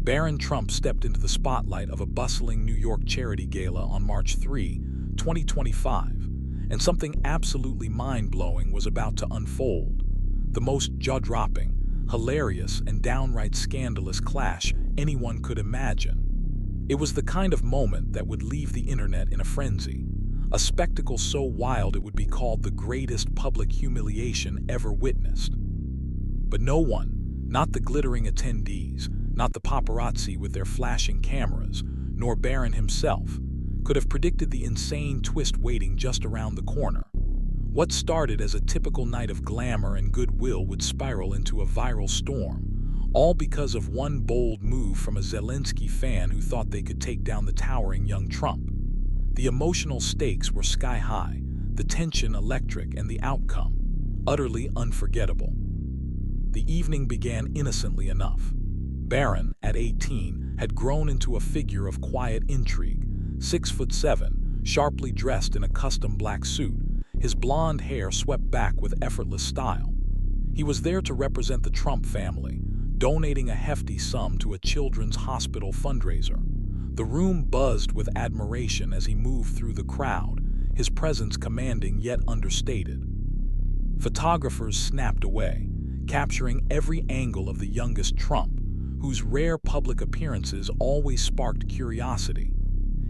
Barron Trump stepped into the spotlight of a bustling New York charity gala on March 3, 2025, and something absolutely mind-blowing was about to unfold. The most jaw-dropping, hilarious, and downright scandalous clash anyone could imagine. It was the kind of moment that would leave the internet in a frenzy, a spectacle so wild it would be called the greatest public humiliation ever witnessed. But no one, not the glittering attendees, not the paparazzi with their flashing cameras, nor Barron himself, could have predicted the insane twist waiting just around the corner. What started as a typical night of glamour and goodwill would spiral into a viral storm, all because of one bold move from a Zelensky fan who thought they could take down the towering young Trump. The emotional stakes were sky high, the tension electric, and the outcome utterly unforgettable. The evening began innocently enough. Barron, at 18, had grown into a figure of quiet intrigue, 6'7", sharply dressed in a custom black suit, his blonde hair swept back with effortless style. He was there to represent the Trump family, donating a hefty sum to a children's hospital fundraiser. The room buzzed with admiration as he moved through the crowd, his presence commanding yet understated. Photographers snapped away, capturing every angle of the youngest Trump, whose rare public appearances always sparked curiosity.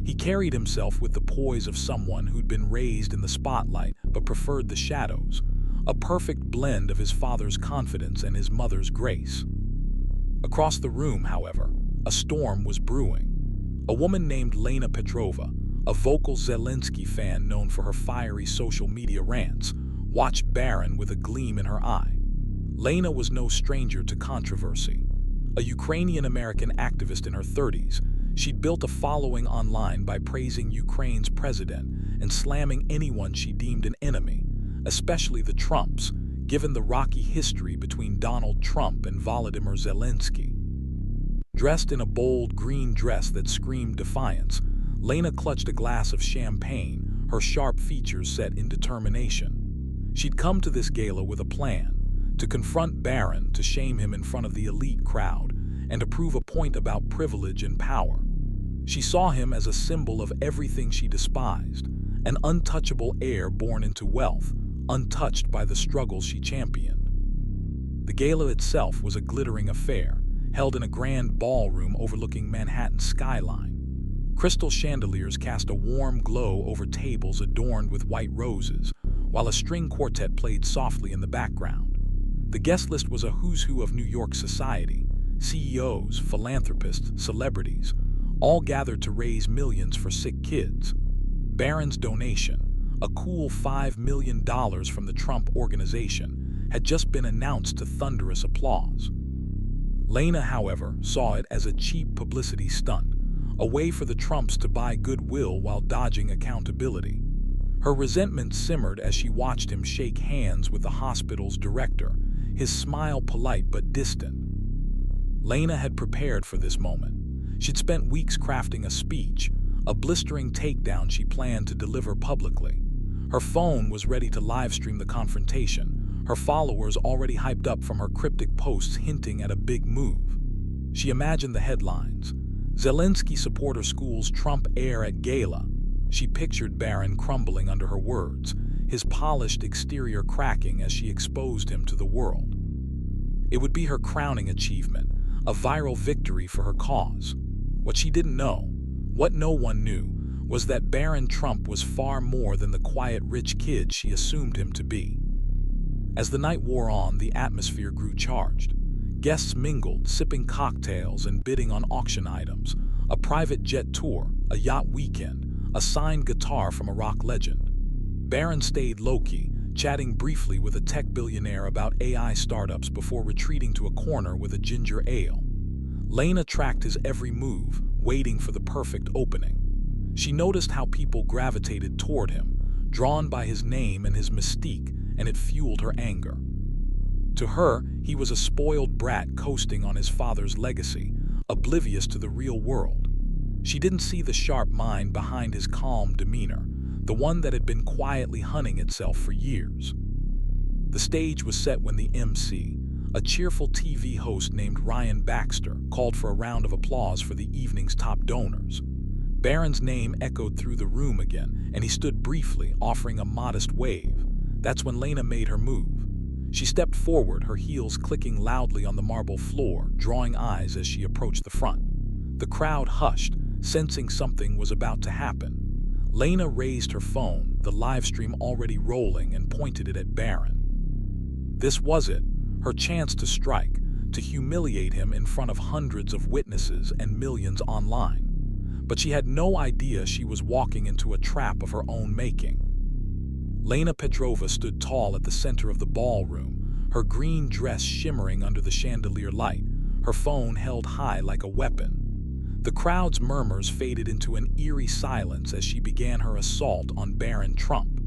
He carried himself with the poise of someone who'd been raised in the spotlight but preferred the shadows, a perfect blend of his father's confidence and his mother's grace. Across the room, however, a storm was brewing. A woman named Lena Petrova, a vocal Zelensky fan known for her fiery social media rants, watched Barron with a gleam in her eye. Lena was no stranger to controversy. A Ukrainian-American activist in her 30s, she'd built a following online by praising Ukraine's president and slamming anyone she deemed an enemy, especially the Trumps, given the rocky history between Donald Trump and Volodymyr Zelensky. Dressed in a bold green dress that screamed defiance, Lena clutched a glass of champagne, her sharp features set in determination. She'd come to this gala with a plan: to confront Barron, to shame him in front of the elite crowd, and to prove a point about privilege and power. She saw him as a symbol of everything she despised, an untouchable heir born into wealth, untouched by the struggles she championed. The gala itself was a glittering affair, held in a grand ballroom overlooking Manhattan's skyline. Crystal chandeliers cast a warm glow over tables adorned with white roses, while a string quartet played softly in the background. The guest list was a who's who of New York society: CEOs, philanthropists, celebrities, all gathered to raise millions for sick kids. Barron's donation, a cool $5 million from the Trump Organization, had just been announced to thunderous applause. Lena, however, saw it as a cheap publicity stunt, a way for the Trumps to buy goodwill while dodging accountability. Her resentment simmered as she watched him shake hands with the hospital's director, his smile polite but distant. Lena had prepared for this moment. She'd spent weeks crafting a speech, a blistering takedown she planned to deliver publicly. Her phone was ready to livestream the confrontation, her followers already hyped up from her cryptic posts hinting at a big move. She imagined the headlines: Zelensky supporter schools Trump heir at gala. She pictured Barron crumbling under her words, his polished exterior cracking as she exposed him to the world. It would be her crowning achievement, a viral victory for her cause. What she didn't know, what no one knew, was that Barron Trump was far more than the quiet rich kid she assumed him to be. As the night wore on, the atmosphere grew charged. Guests mingled, sipping cocktails and bidding on auction items, a private jet tour, a yacht weekend, a signed guitar from a rock legend. Barron stayed low-key, chatting briefly with a tech billionaire about AI startups before retreating to a corner with a ginger ale. Lena tracked his every move, waiting for the perfect opening. She noticed how people gravitated toward him, drawn by his name and his mystique, and it fueled her anger. To her, he was a spoiled brat coasting on his father's legacy, oblivious to the real world. She didn't see the sharp mind behind his calm demeanor, the one that had been quietly hunting itself for years. The stage was set when the MC, A cheerful TV host named Ryan Baxter called for a round of applause for the evening's top donors. Barron's name echoed through the room again, and he stood briefly, offering a modest wave. That's when Lena made her move. She stepped forward, her heels clicking loudly on the marble floor, drawing eyes as she approached the front. The crowd hushed, sensing something was about to happen. Lena raised her phone, the live stream already rolling, and pointed it at Barron. This was it, her chance to strike, to humiliate him in front of hundreds of witnesses and millions online. But she had no idea she was walking into a trap of her own making. Lena Petrova stood tall at the center of the ballroom, her green dress shimmering under the chandelier light, her phone held high like a weapon. The crowd's murmurs faded into an eerie silence as she began her assault on Barron Trump.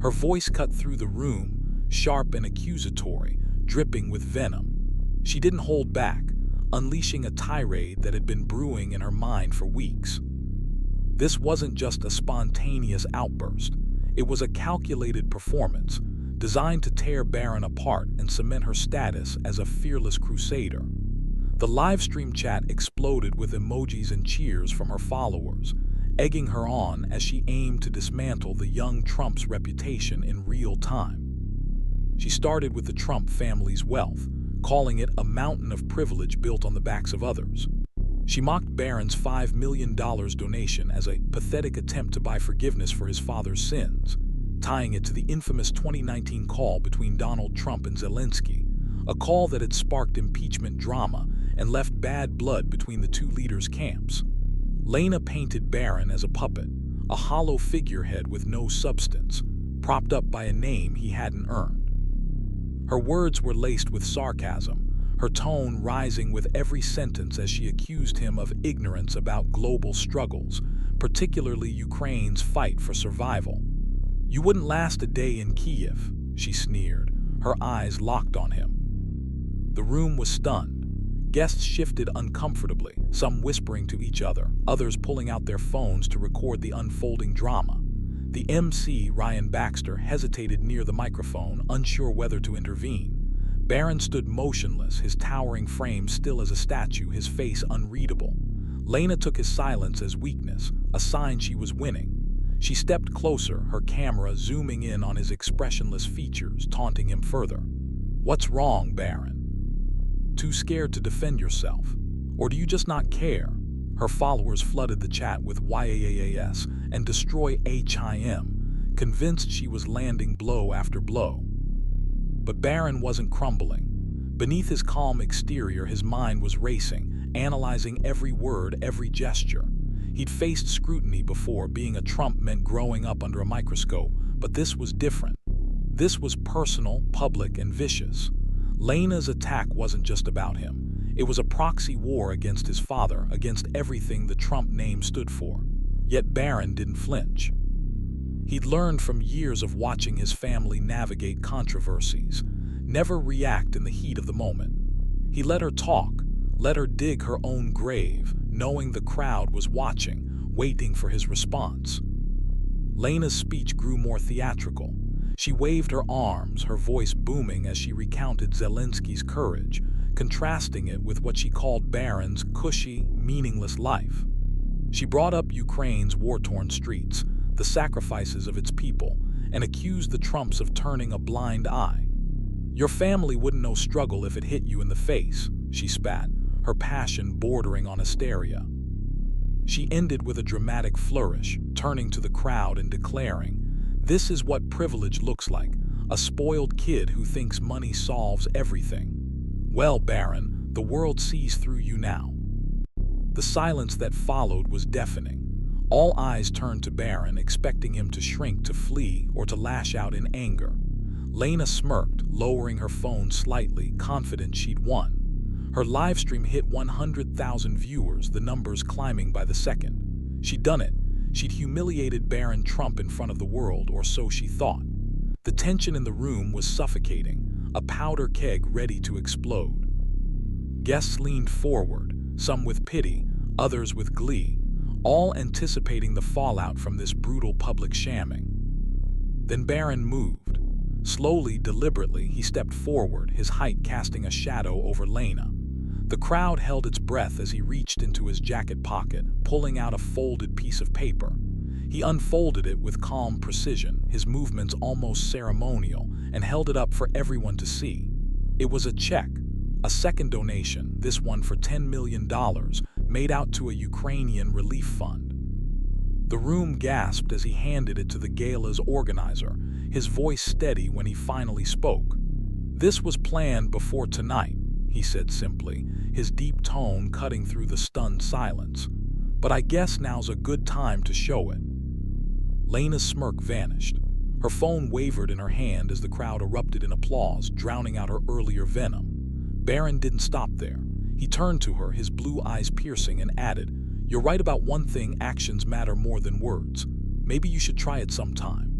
Her voice cut through the room, sharp and accusatory, dripping with venom. She didn't hold back, unleashing a tirade that had been brewing in her mind for weeks. This wasn't just a spontaneous outburst. It was a calculated performance, designed to tear Barron apart and cement her status as a fearless crusader. The livestream chat exploded with emojis and cheers from her followers, egging her on as she aimed to dismantle the young Trump's reputation in real time. She started with the Trump family's wealth, calling it a mountain of privilege built on the backs of others. She mocked Barron's $5 million donation as a pathetic attempt to buy forgiveness for his father's sins, tying it to the infamous 2019 call between Donald Trump and Zelensky, a call that had sparked impeachment drama and left bad blood between the two leaders' camps. Lena painted Barron as a puppet, a hollow figurehead with no substance, propped up by a name he hadn't earned. Her words were laced with sarcasm, her tone rising with every sentence as she accused him of ignorance about global struggles, particularly Ukraine's fight for survival. "You wouldn't last a day in Kiev," she sneered, her eyes locked on him. The room was stunned. Guests shifted uncomfortably, some whispering to each other, others pulling out their phones to record the unfolding drama. The MC, Ryan Baxter, hesitated near the microphone, unsure whether to intervene. Barron stood motionless, his towering frame still as a statue, his face unreadable. Lena took his silence as weakness, a sign she was winning. She stepped closer, her camera zooming in on his expressionless features, taunting him further. "What's wrong, Barron? Too scared to defend yourself? Or do you just not care?" Her followers flooded the chat with YAAS and destroy HIM, convinced she was landing blow after blow. But Barron wasn't crumbling. Beneath his calm exterior, his mind was racing, analyzing every word, every gesture. He'd faced scrutiny before, being a Trump meant growing up under a microscope, but this was different. This was personal, public, and vicious. Lena's attack wasn't just about him. It was a proxy war against his father, against everything the Trump name stood for. Yet Barron didn't flinch. He'd learned from years of watching his family navigate controversies, never react in the heat of the moment. He let her talk, let her dig her own grave, knowing the crowd was watching, waiting for his response. Lena's speech grew more theatrical. She waved her arms, her voice booming as she recounted Zelensky's courage, contrasting it with what she called Barron's cushy, meaningless life. She brought up Ukraine's war-torn streets, the sacrifices of its people, and accused the Trumps of turning a blind eye. "Your family wouldn't know struggle if it hit you in the face," she spat, her passion bordering on hysteria. She ended with a dramatic flourish, turning to the crowd and declaring, "This is what privilege looks like, a spoiled kid who thinks money solves everything. Well, Barron, the world sees through you now." The silence that followed was deafening. All eyes turned to Barron, expecting him to shrink, to flee, or to lash out in anger. Lena smirked, lowering her phone slightly, confident she'd won. Her live stream hit 100,000 viewers, the numbers climbing by the second. She'd done it. She'd humiliated Barron Trump in front of the world, or so she thought. The tension in the room was suffocating, a powder keg ready to explode. Guests leaned forward, some with pity, others with glee, all anticipating the fallout from this brutal public shamming. Then Barron moved. Slowly, deliberately, he stepped forward, his height casting a shadow over Lena. The crowd held its breath as he reached into his jacket pocket, pulling out a folded piece of paper. He unfolded it with calm precision, his movements almost ceremonial, and held it up for everyone to see. It was a check, a second donation, this one for $10 million, made out to a Ukrainian relief fund. The room gasped as he handed it to the gala's organizer, his voice steady when he finally spoke. "This was planned before tonight," he said simply, his deep tone cutting through the stunned silence. "But I guess now's a good time to show it." Lena's smirk vanished. Her phone wavered in her hand as the crowd erupted in applause, drowning out her earlier venom. Barron didn't stop there. He turned to her, his blue eyes piercing, and added, "You're right about one thing, actions matter more than words. Maybe you should try it sometime."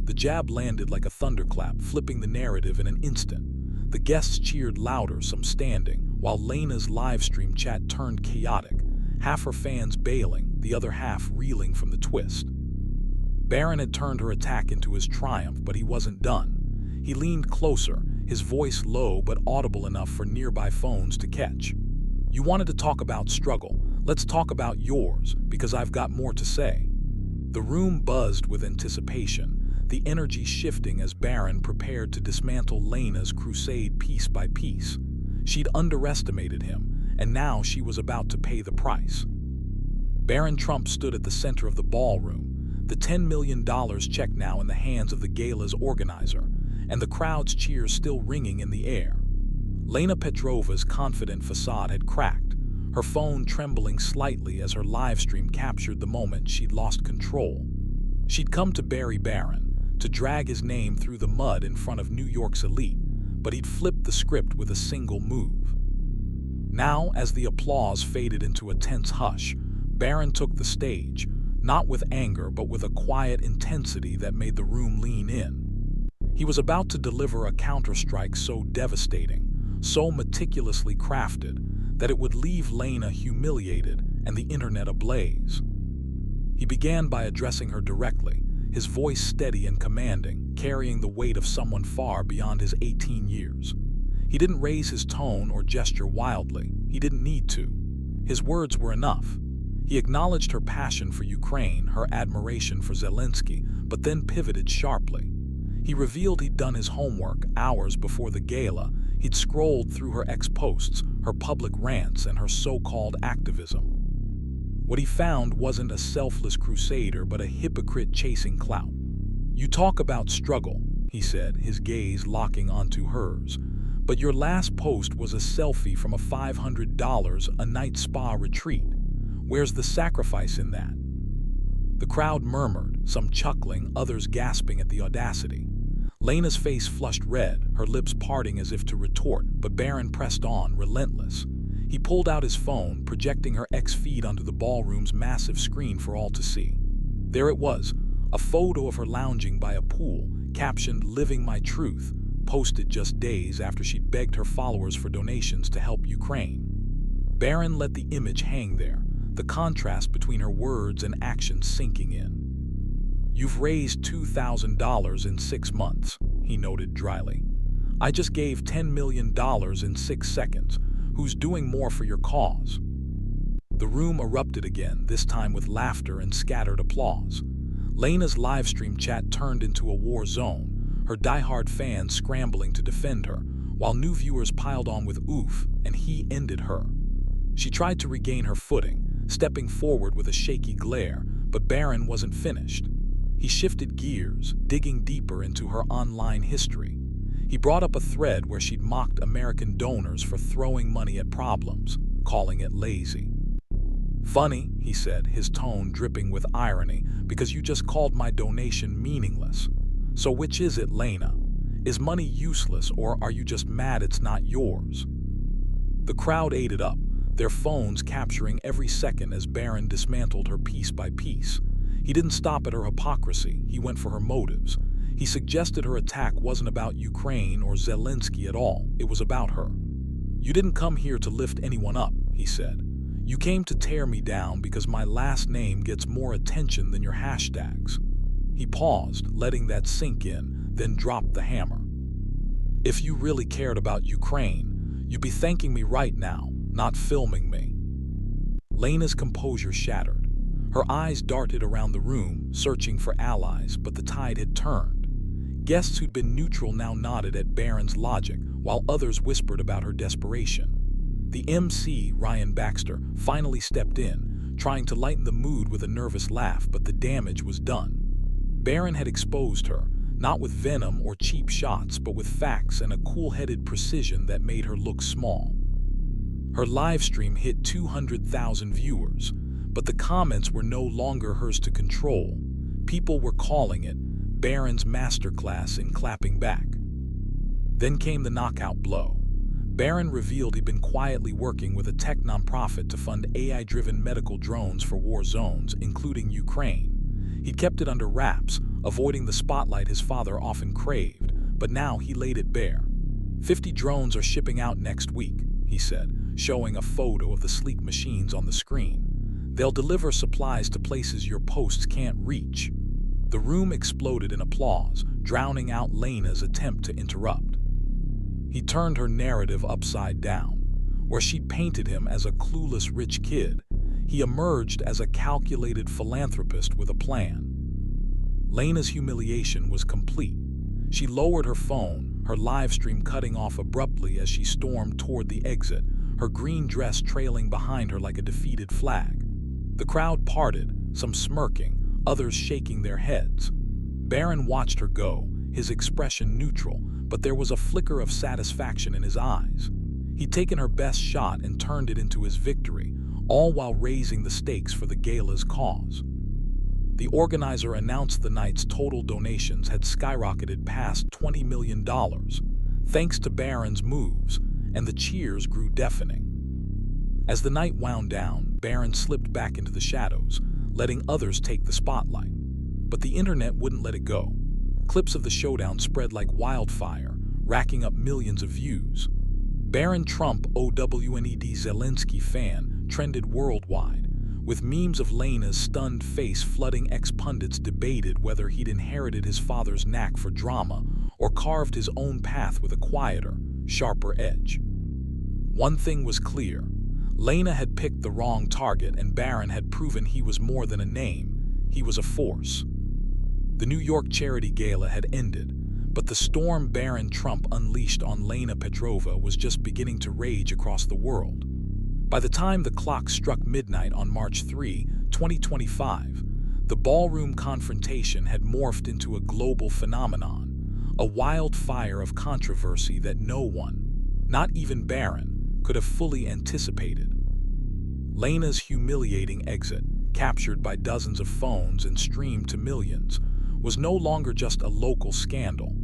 The jab landed like a thunderclap, flipping the narrative in an instant. The guests cheered louder, some standing, while Lena's livestream chat turned chaotic, half her fans bailing, the other half reeling from the twist. Barron had turned her attack into his triumph, but he wasn't done. He leaned closer, his voice low but audible enough for nearby phones to catch. "You wanted to talk about struggle. Let's talk about yours, because I've got more to say." The room buzzed with anticipation, the energy shifting as Barron prepared to dismantle Lena's crusade piece by piece. She'd underestimated him, and now she was about to pay the price. Barron Trump stood at the center of the ballroom, the $10 million check now in the hands of the gala's organizer, and the crowd's cheers still ringing in the air. Lena Petrova's confident facade had cracked, her phone trembling slightly as her livestream captured the moment she'd lost control. She'd come to bury Barron, to drag his name through the mud in front of New York's elite, but he'd flipped the script with a single move. Now, as the applause faded into a tense hush, Barron took the stage, not with anger but with a quiet intensity that made the room lean in. He was about to deliver a counterstrike so devastating, so meticulously crafted, that it would leave Lena humiliated and the internet ablaze. He began by addressing her directly, his voice steady and commanding, carrying the weight of someone far beyond his 18 years. He didn't raise his tone or gesture wildly. He didn't need to. His words were enough. He acknowledged her passion for Ukraine, her admiration for Zelensky, but then pivoted sharply. He revealed he'd done his homework hours before the gala. He'd scrolled through her ex-posts, her public rants, and her so-called activism. What he found wasn't a selfless crusader, but a hypocrite chasing clout. "You talk about struggle," he said, his gaze locking onto hers, "but your last post was a selfie from a $500 a night spa retreat. Where's the sacrifice in that?" The crowd murmured, some chuckling, others gasping at the audacity. Lena's face flushed red, her lips parting as if to retort, but Barron pressed on, relentless. He pulled out his phone, projecting her ex-feed onto the ballroom's massive screen for all to see. There it was, a photo of her lounging by a pool, captioned "Living My Truth," posted just days after she'd begged her followers for donations to help Ukraine. Barron let the image hang there, the contrast between her words and actions sinking in. "You've raised $2,000 in 6 months, he noted dryly. "I just gave $10 million in 6 seconds. Who's doing more for your cause?" The room erupted again, this time with laughter and scattered applause. Lena's livestream chat turned into a war zone, her diehard fans scrambling to defend her, while new viewers piled on with "oof," and he ended her. She tried to regain her footing, stepping forward with a shaky glare, but Barron wasn't finished. He shifted gears, digging deeper into her online history. He brought up a thread where she'd mocked American donors for throwing money at problems, calling it lazy. "Funny," he said, his tone dripping with irony, "because you just called my donation meaningless. So which is it, Lena? Is money useless, or are you just mad it's not yours?" The crowd ate it up, their phones capturing every second as Barron dismantled her piece by piece. He didn't stop at her hypocrisy, he went for her motives. He suggested her attack wasn't about Ukraine or Zelensky at all, it was about her. "You didn't come here to lift anyone up," he said. "You came to tear me down because my last name gets more attention than your hashtags." He paused, letting that sink in, then dropped the hammer. "If you really cared about Ukraine, you'd be thanking me right now, not filming me." Lena's composure shattered. Her eyes darted around the room, searching for allies, but the tide had turned. Guests who'd been neutral now nodded at Barron's logic, while others whispered about her desperation. The MC, Ryan Baxter, finally stepped in, trying to lighten the mood with a nervous laugh, but the damage was done. Barron had exposed her, not with venom or cheap shots, but with facts and a cool-headed precision that made her look small. Her livestream hit 200,000 viewers, but the comments were no longer hers to control. People were calling it Barron's masterclass in clapping back. Then came the knockout blow. Barron revealed he'd been quietly working with a tech nonprofit to fund AI-driven medical drones for war zones, including Ukraine. He'd kept it under wraps, avoiding the spotlight his father often craved, but now he laid it bare. 50 drones are shipping out next week, he said, showing a photo of the sleek machines on the screen. They'll deliver supplies to places your posts can't reach. The room exploded in applause, drowning out Lena's attempt to interrupt. He turned her narrative upside down. Where she'd painted him as a clueless rich kid, he emerged as a calculated philanthropist with a plan. Lena's humiliation was complete. She lowered her phone, her live stream cutting off abruptly as she stormed toward the exit, her green dress trailing behind her like a defeated flag. The crowd parted, some smirking, others shaking their heads. Barron watched her go, his expression neutral, but there was a flicker of satisfaction in his eyes. He'd taken her best shot and turned it into his victory, all while raising the stakes for the gala's cause. The organizer announced the night's total donations had skyrocketed past $20 million, thanks to Barron's moves, and the cheers grew deafening. As the night wound down, Barron slipped back into the shadows, letting others take the spotlight. But the internet wouldn't let it go. Clips of the showdown spread like wildfire, racking up millions of views. Barron Trump OWNED Zelensky fan trended worldwide, with memes of Lena's stunned face flooding. Ex-pundits debated whether he'd inherited his father's knack for drama or carved his own path with a quieter, sharper edge. One thing was clear. Lena had picked the wrong target, and Barron had proven he was more than a name. He was a force. The New York charity gala had ended, but the storm Barron Trump unleashed on Lena Petrova was just beginning to rage across the world. By the time the clock struck midnight on March 3, 2025, the ballroom confrontation had morphed into a global phenomenon, a wildfire of controversy that no one, not even Barron, could have fully anticipated. Lena's humiliating exit, captured by dozens of phones and streamed to millions, was no longer just a local scandal.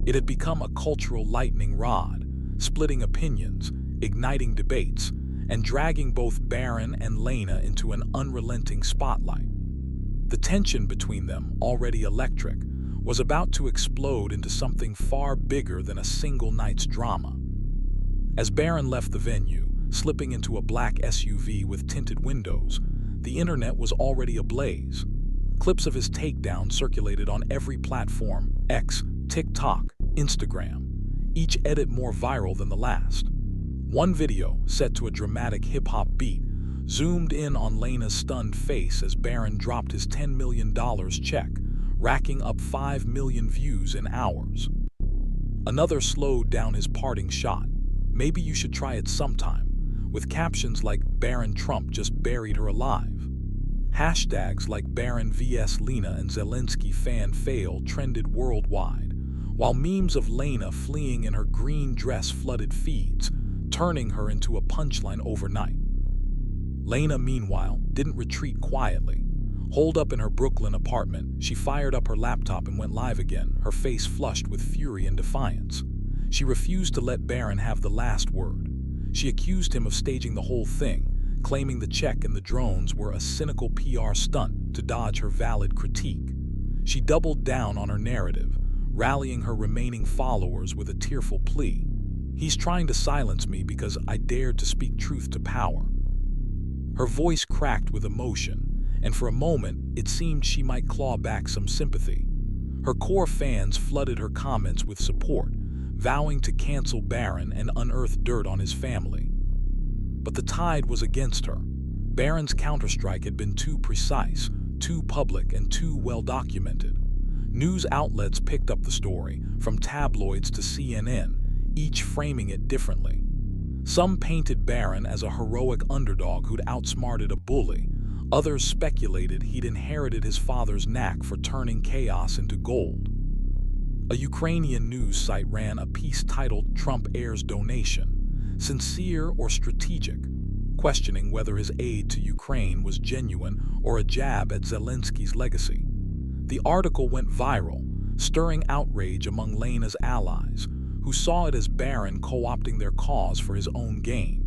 It had become a cultural lightning rod, splitting opinions, igniting debates, and dragging both Barron and Lena into an unrelenting spotlight. The tension between them, already electric, was about to explode into something far bigger than a single night's drama. As Barron left the venue, slipping into a black SUV with tinted windows, the internet was already ablaze. Clips of his takedown circulated on every platform: X, TikTok, Instagram, each edit more viral than the last. One video, set to a dramatic hip-hop beat, zoomed in on Lena's stunned face as Barron dropped his $10 million check, racking up 5 million views in hours. Another slowed down his parting shot. "Maybe you should try it sometime," with captions like "Barron Trump just buried her alive." Hashtags like Barron vs Lena and Zelensky fan fail trended worldwide, while memes of Lena fleeing in her green dress flooded feeds, turning her into a punchline overnight. Lena, meanwhile, didn't retreat quietly. Holed up in her Brooklyn apartment, she fired up her laptop and went live again, her face flushed with fury and defiance. She refused to let Barron have the last word. She accused him of staging the whole thing, claiming the check and the drones were a cynical PR stunt to dodge her valid critique. She doubled down on her narrative, rallying her remaining followers with a tearful plea. "He's trying to silence me because I dared to speak truth to power." Her voice cracked with emotion, and for a moment it seemed she might claw back some sympathy. Her core fans flooded her comments with support, vowing to cancel Barron and unearth dirt on his family. But the tide was against her. Barron's counterstrike had been too precise, too public, and too well documented. News outlets picked up the story, from tabloids to CNN, each framing it differently. Some painted Barron as a heroic underdog who'd outsmarted a bully. Others speculated he'd inherited his father's knack for turning chaos into gold. A Ukrainian news site ran a piece titled "Trump Heirs Donation, Sincere or Strategic?", questioning whether his aid to Ukraine was genuine or a jab at Zelensky's legacy. The article went viral, stirring outrage among Lena's allies, who saw it as Barron co-opting their cause for his own gain.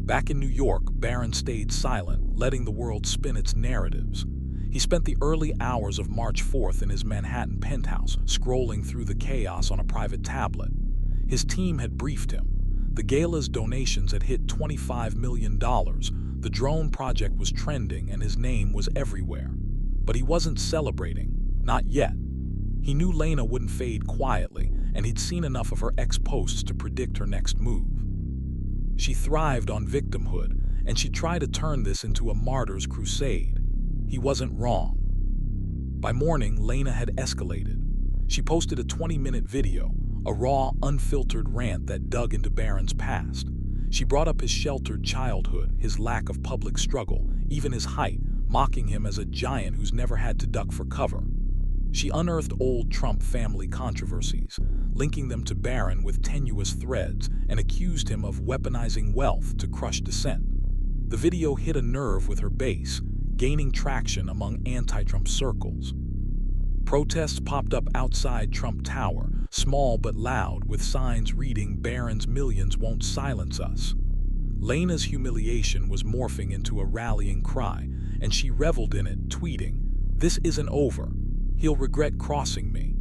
Back in New York, Barron stayed silent, letting the world spin its narratives. He spent the early hours of March 4th in his Manhattan penthouse, scrolling through the chaos on a private tablet. His team had briefed him. The gala's donations had hit $25 million. The drone project was trending and his name was everywhere. But he wasn't celebrating, not yet. He knew Lena wouldn't fade quietly, and he'd seen enough of her ex-posts to predict her next move. She thrived on victimhood, and she tried to turn this into a martyr's crusade. He wasn't wrong. By morning, Lena had escalated. She posted a 20-minute video, a raw, unfiltered rant that dug into Barron's past. She brought up his sheltered childhood, his lack of public struggle, even his height, mocking him as a giant who's never had to duck for cover. She unearthed old Trump family controversies, linking them to Barron with tenuous threads, and accused him of weaponizing wealth to crush dissent. The video hit a nerve with her base, gaining traction among anti-Trump circles. Protests popped up outside Trump Tower, small but loud, with signs reading "Barron's millions won't silence us." Lena's humiliation was morphing into a rallying cry, and she reveled in it, tweeting, "This isn't over. He'll regret crossing me."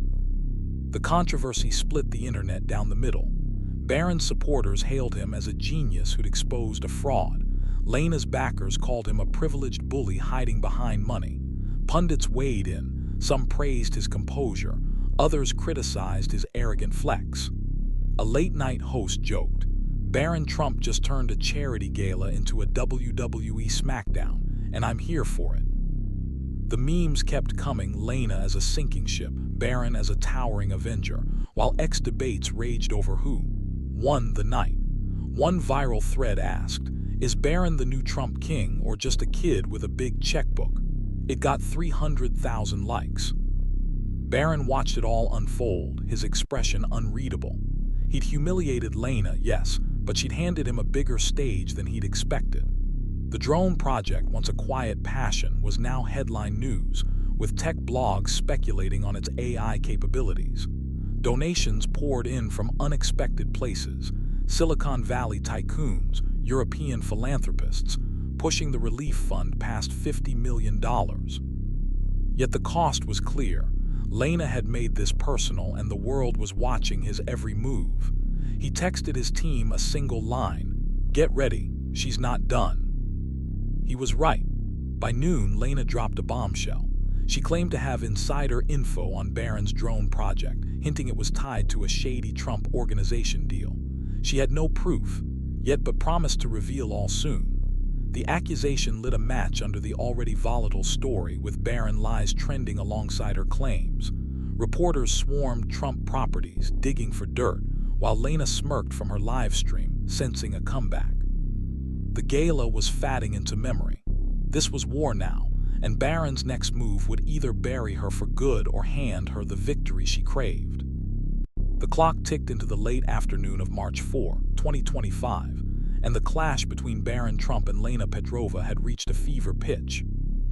The controversy split the internet down the middle. Barron's supporters hailed him as a genius who'd exposed a fraud. Lena's backers called him a privileged bully hiding behind money. Pundits weighed in. Some praised his composure. Others criticized his arrogant flex. A late-night host joked, "Barron Trump just turned a charity gala into a WWE SmackDown, and I'm here for it." The memes kept coming, Lena as a sinking ship, Barron as a towering avenger, while debates raged over who won the night. One viral thread asked, "Is Barron the new Trump king or just a kid with a big checkbook?" It got 300,000 likes. Barron watched it all unfold, his expression unreadable. He'd humiliated Lena, yes, but she'd handed him a bigger stage than he'd expected. The drone project, once a quiet passion, was now headline news, with tech blogs speculating on its AI capabilities. Donations poured in from unexpected places: Silicon Valley tycoons, European philanthropists, pushing the relief fund past $50 million. Yet the cost was clear. Lena had made this personal, and the world was watching his every move. He texted his team a single line: "Get ready, she's not done." He was right. By noon, Lena dropped a bombshell. She claimed to have insider info on Barron's drone project, hinting it was tied to a shady Trump organization deal. She had no proof, yet but promised to reveal all soon. The accusation lit a match under the already volatile story, with Barron lies trending alongside her claims. Reporters swarmed Trump properties, digging for dirt, while Lena smirked from her live stream, sensing a comeback. The gala was fading into memory. This was war now, and Barron's next move would either bury her for good or hand her the victory she craved. The clock ticked into the late afternoon of March 4, 2025, and the clash between Barron Trump and Lena Petrova had reached a fever pitch.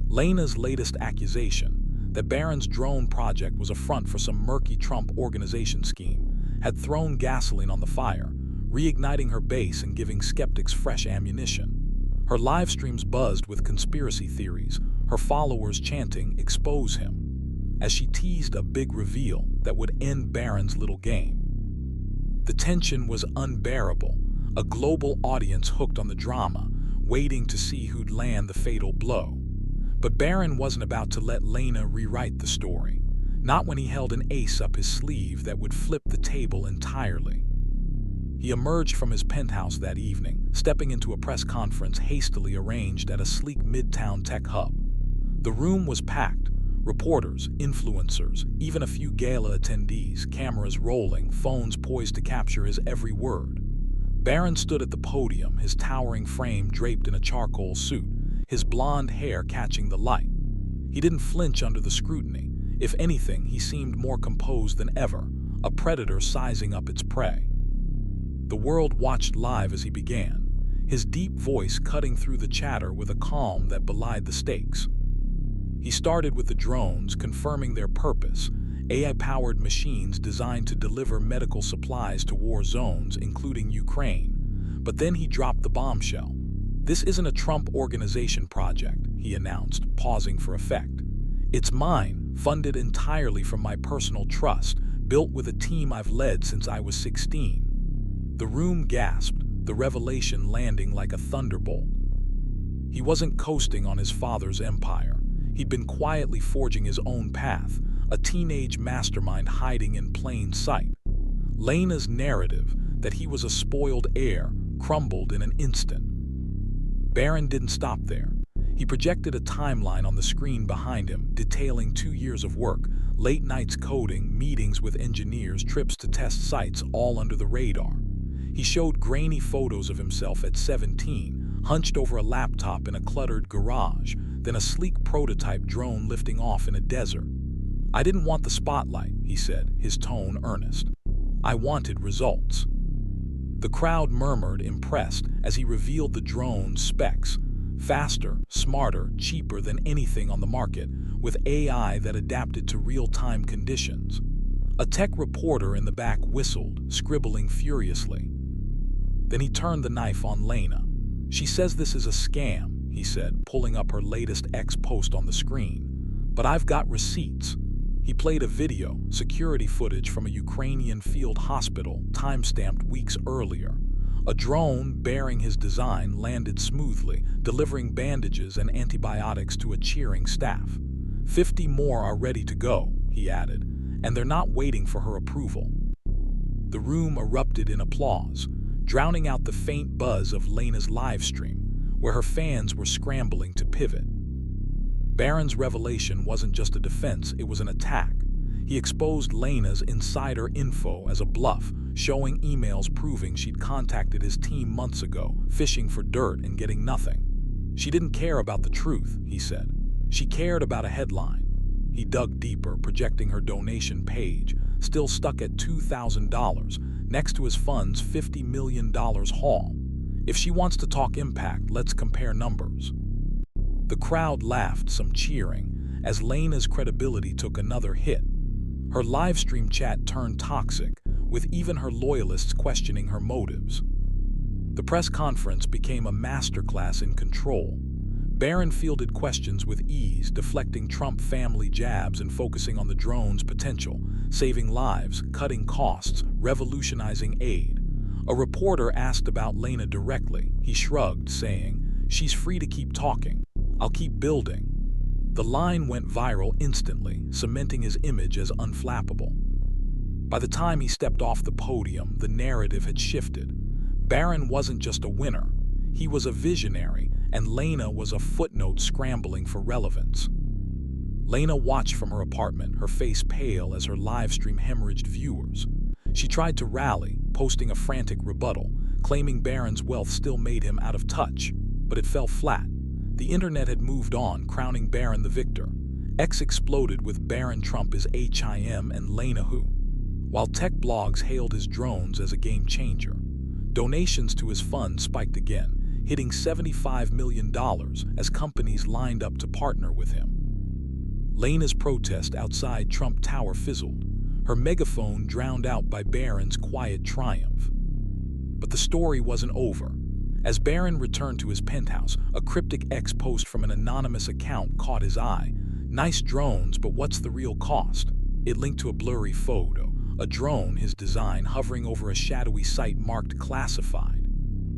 Lena's latest accusation, that Barron's drone project was a front for some murky Trump organization scheme, had thrown gasoline on the fire, reigniting her base and giving skeptics fresh ammunition. Her live streams buzzed with conspiracy theories, her followers chanting, "Expose him," as she teased a big reveal that would end Barron's little game. The tension was unbearable, a global audience hooked on the drama, waiting to see who'd land the fatal blow. But Barron wasn't about to let Lena rewrite the story. Not when he held an ace up his sleeve that would flip the table entirely. He emerged from his penthouse that evening, stepping into a press conference hastily arranged at a sleek midtown tech hub. The room was packed. Reporters, influencers, even a few gala attendees, cameras rolling, phones poised to capture his every word. Barron stood at the podium, his towering frame draped in a charcoal suit, his blonde hair catching the light. He didn't flinch under the scrutiny. If anything, he seemed more composed than ever, a predator sizing up its prey. The world watched live as he began, his deep voice cutting through the chatter with a calm that belied the stakes. He started with the drones, confirming their purpose, AI-powered machines designed to deliver medical supplies to war zones, including Ukraine. But then he dropped the bombshell. "This isn't a Trump Organization project," he announced, pausing for effect. "It's mine, funded entirely from my personal trust, built with a team I've led since I was 16. The room gasped, the revelation landing like a thunderbolt. He wasn't coasting on his father's empire. He'd been quietly forging his own path, a teenage mastermind hiding in plain sight. Lena's narrative, that he was a spoiled heir, crumbled in an instant. Barron didn't stop there. He projected a timeline on the screen behind him, detailing 2 years of work, late nights coding, meetings with engineers, trips to test sites, all under the radar. He showed grainy photos of himself at 17, hunched over a laptop in a cluttered garage, then a sleek prototype drone lifting off in a desert. "I didn't want the spotlight," he said, his tone earnest. "I wanted results." The crowd murmured, impressed, as he revealed the drone's specs. Faster, smarter, cheaper than anything on the market, with AI that adapted to real-time conditions. A tech reporter in the back whistled, scribbling furiously. Then he turned the knife on Lena. "She says this is a scam," he said, pulling up her latest X post on the screen. "But I've got receipts." He played a video, security footage from a Ukrainian field hospital, time-stamped weeks earlier. A drone bearing his design landed smoothly, delivering bandages and antibiotics to a cheering staff. 50 more are ready to go, he added, and they're not waiting for her approval. The room erupted in applause, drowning out the faint buzz of Lena's live stream, where her fans were scrambling to pivot. Barron's revelation wasn't just a defense, it was an attack. He exposed Lena's insider info as a bluff, showing emails proving she'd contacted his team months ago, fishing for dirt and getting nothing. She didn't care about the truth, he said. She cared about a headline. He dug deeper, projecting her donation page, still stuck at $2,000, next to his fund's $50 million haul. If she wants to talk impact, let's compare numbers. The crowd laughed, some cheering, as Lena's credibility took another hit. Her livestream chat turned toxic, with even her loyalists questioning her motives. The press conference became a masterclass in control. Barron fielded questions with ease, deflecting Trump family jabs and focusing on the drone's potential, saving lives, cutting costs, revolutionizing aid. A reporter asked about Lena directly. He shrugged, saying, "She's free to keep talking. I'll keep building." The line went viral instantly, cementing his image as unflappable. By the time he stepped off the podium, the narrative had shifted. Barron wasn't just a winner. He was a visionary, and Lena was a footnote scrambling for relevance. Lena watched from her apartment, her face pale as her livestream hemorrhaged viewers. She tried to rally, posting a frantic rebuttal, claiming Barron's wealth still made him out of touch, but it fell flat. The internet had moved on, crowning Barron the victor. X exploded with Barron Trump is HIM and Lena who, while tech blogs hailed his drones as a game changer. Donations to his fund spiked again, hitting $75 million as companies lined up to partner with him. Lena's protest outside Trump Tower fizzled, her megaphone drowned out by Barron's quiet triumph. But the story wasn't over. As Barron returned to his penthouse, a cryptic X post from an anonymous account caught his eye. "Nice drones, but what's the real cost?" It linked to a blurry photo, a drone, his design, hovering over a shadowy site marked classified.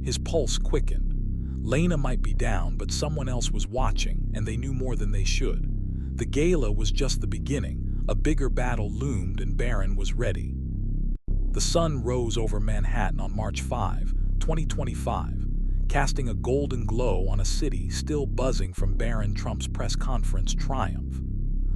His pulse quickened. Lena might be down, but someone else was watching, and they knew more than they should. The gala was just the beginning, A bigger battle loomed and Barron was ready. The sun rose over Manhattan on March 5, 2025, casting a golden glow on a city still buzzing from Barron Trump's press conference triumph.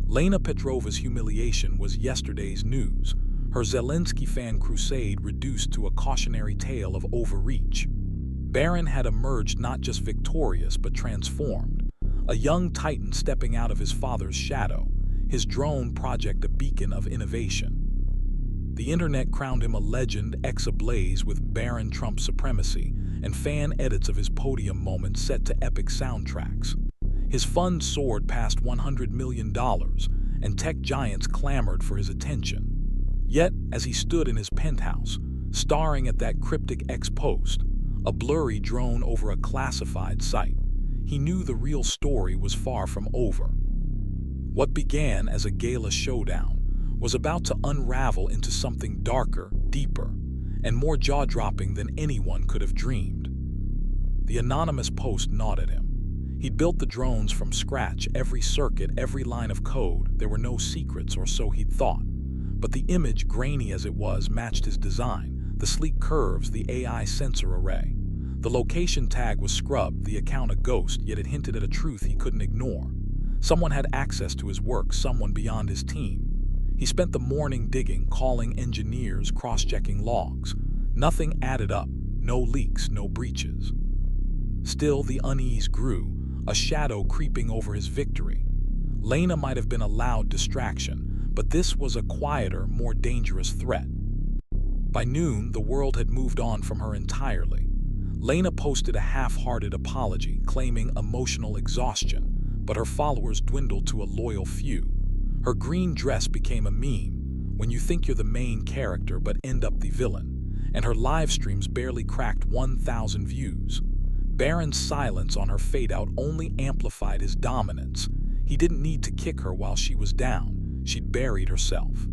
Lena Petrova's humiliation was yesterday's news, her Zelensky fan crusade reduced to a cautionary tale of overreach. Barron had emerged not just victorious but transformed, a young titan stepping out of his father's shadow, his drone project a beacon of innovation. The internet crowned him a legend ablaze with Barron Trump supremacy, and fan edits of his podium moments set to epic soundtracks. His fund soared past $100 million, and tech giants clamored for his attention. Yet, as he stood in his penthouse, staring at that cryptic ex-post, a blurry drone over a classified site, he knew the real story was far from over. What began as a gala showdown was about to unravel into something darker, deeper, and more jaw-dropping than anyone could have dreamed. The anonymous post gnawed at him. He'd built the drones from scratch, every circuit, every line of code. There were no secrets, or so he'd thought. But the image, grainy as it was, matched his design. The sleek curves, the AI sensor array. The location tag was scrubbed, the account a ghost, yet it hinted at a truth he couldn't ignore. Someone had access to his work, someone beyond his team. He spent the morning digging, calling engineers, cross-checking logs. Nothing added up, no leaks, no breaches. Still, the unease grew, a shadow creeping over his victory. Lena might have been a loud distraction, but this was a quieter, more dangerous threat. By noon, the world had moved on from her entirely. Lena posted a half-hearted apology, claiming emotional exhaustion, but her followers dwindled to a loyal few. Her green dress became a meme, when you think you're the main character but end up the villain, and her live streams barely cracked 1,000 views. Barron's silence on her fade-out only amplified his dominance. He didn't need to kick her while she was down. She'd buried herself.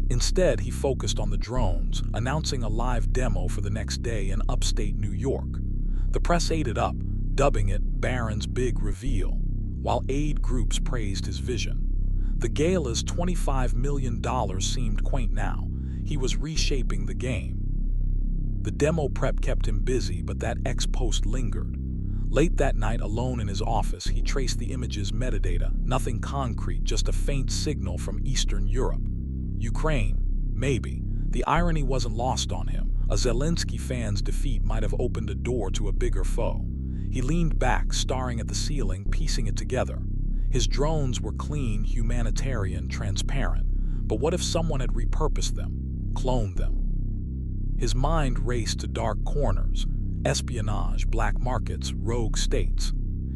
Instead, he focused on the drones, announcing a live demo for the next day in upstate New York. The press ate it up, dubbing it Barron's big reveal, while aid groups praised his vision. The gala's $25 million seemed quaint now. He was reshaping the game. The demo prep kept him busy, but that ex-post lingered. Late that night, alone in his office, he traced the image's metadata, nothing concrete, just a faint signal from Eastern Europe. Ukraine, maybe. The irony wasn't lost on him. A Zelensky fan's defeat might have opened a door to a bigger foe. He leaned back, staring at the ceiling, piecing it together. His drones were clean, humanitarian, transparent. But what if someone had repurposed them, cloned them? His mind raced to dark corners, espionage, black markets, rogue states.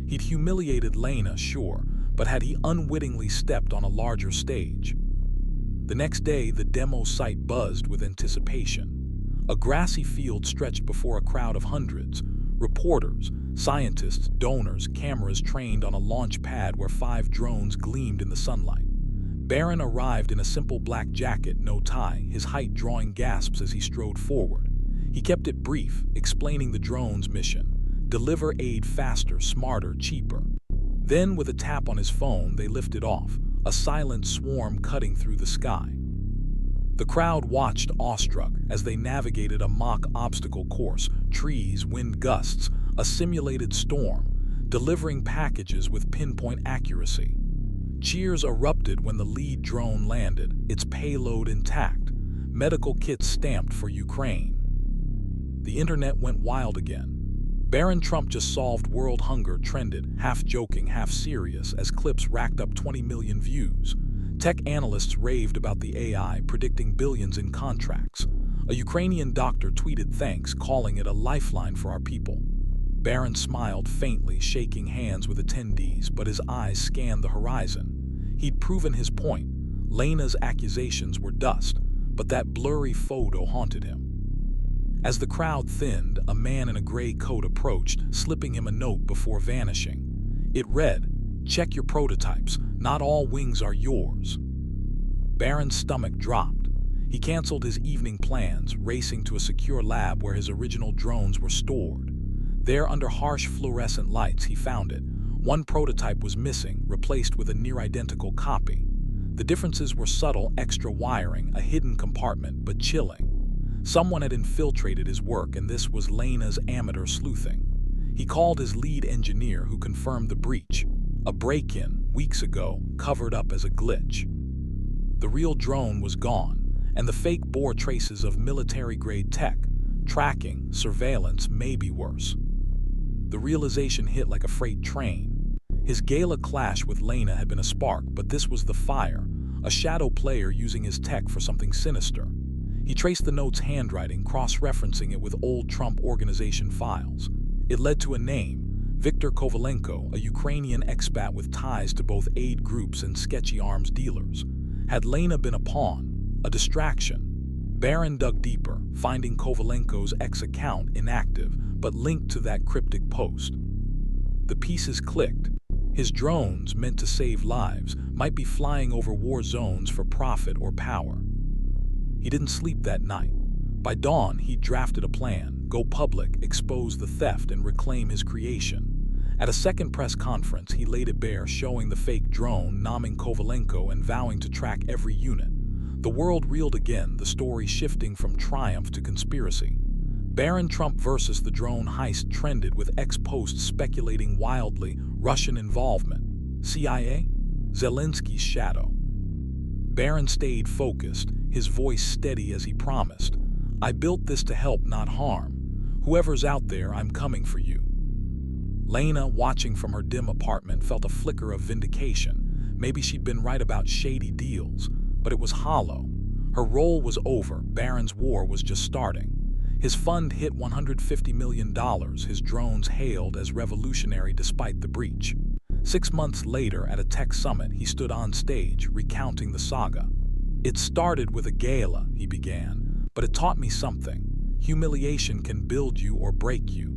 He'd humiliated Lena, sure, but had he unwittingly stepped on a larger stage? The next day, the demo site buzzed with anticipation. A grassy field stretched before a crowd of hundreds. Reporters, scientists, donors, cameras trained on a launch pad where 5 drones gleamed in the sunlight. Barron arrived in a simple black jacket, no tie, his height drawing gasps as he strode forward. He kept it brief, explaining the drone's mission: deliver aid faster, smarter, cheaper. Then, with a tap on his phone, they lifted off, a silent swarm cutting through the sky. The crowd watched awestruck as they navigated a mock obstacle course, trees, wind gusts, a simulated storm, delivering packages with pinpoint accuracy. Cheers erupted when the lead drone landed, its payload intact, medical kits stamped for Ukraine. The internet went wild again. Barron Trump just solved world hunger trended, half joking, half serious, as clips racked up 20 million views. Tech analysts raved about the AI, predicting billions in contracts. A Ukrainian doctor tweeted thanks, calling it a lifeline for our people. Barron smiled faintly, shaking hands with attendees, but his eyes scanned the horizon. He'd proven his point. Lena's accusations were dust, but that blurry photo haunted him. As the crowd thinned, a man in a gray coat approached, slipping him a note before vanishing. It read, "Check your prototypes. Not all wings are yours." Barron's stomach dropped. He canceled his evening plans, racing to a secure lab where his original drones were stored. There, under harsh fluorescent lights, he found it. One prototype was missing, replaced with a near-identical copy. The differences were subtle extra wiring, a hidden compartment, but chilling. Someone had infiltrated his work, and this was Lena's amateur sleuthing. He called his lead engineer, who confirmed the breach. A break-in, weeks ago, covered up as a glitch. The real drone was gone, and the fake bore traces of military-grade tech, tracking, surveillance, maybe worse. The realization hit like a freight train. His gala clash with Lena had been a spark, but this was the fire, a shadow player using his tech for something sinister. He traced the note's handwriting, cross-referencing it with old Trump Organization files. It led to a name, Viktor Kovalenko, a Ukrainian expat with ties to both aid groups and sketchy arms dealers. Had Lena been a pawn, a distraction? Barron dug deeper, finding Kovalenko's ex-account inactive, but linked to that cryptic post. The pieces clicked. His drones, meant to save lives, might be flying over war zones for profit or power. He didn't sleep that night. By dawn, he drafted a plan: go public, expose the theft, and reclaim his creation. At a second press conference, he laid it bare, showing the fake drone, naming Kovalenko, and vowing to track every unit. The world reeled again, the story shifting from triumph to conspiracy. Barron Trump versus the drone heist trended, with ex-posts speculating wildly: Russian involvement, CIA, Zelensky's shadow. Barron stayed focused, his voice steady as he promised. I built this to help, not harm. Whoever's out there, I'm coming for you. Lena, watching from her dim apartment, felt a flicker of vindication. Maybe she'd been right about shady deals, but it was hollow. Her role was over. Barron's war was just starting. His fund hit $150 million, his drones hailed as revolutionary despite the breach. 6 months later, at a tech summit, he stood on stage, recounting the saga. It started with a gala, he began, but it taught me something. Humiliation can build you or break you.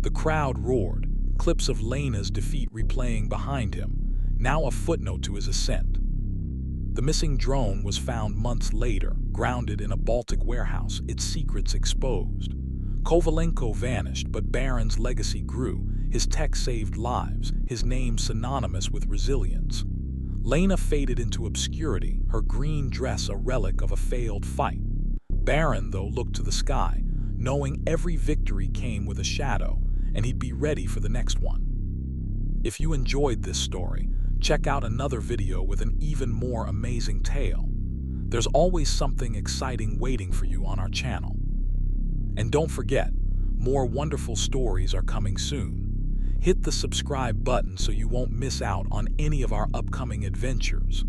The crowd roared, clips of Lena's defeat replaying behind him, now a footnote to his ascent. The missing drone was found months later, grounded in a Baltic warehouse, its secrets exposed. Kovalenko vanished, but Barron's legacy grew. His tech saved lives, his name synonymous with resilience. Lena faded into obscurity, her green dress a relic of a failed fight. Barron, though, looked to the sky, knowing every victory came with a shadow, and he'd be ready for the next one. If you enjoyed this story, check out another video with an even more amazing tale. There's always something exciting waiting for you on our channel. And don't forget, more wonderful stories are coming soon. Hit the subscribe button so you won't miss out on any of our upcoming adventures.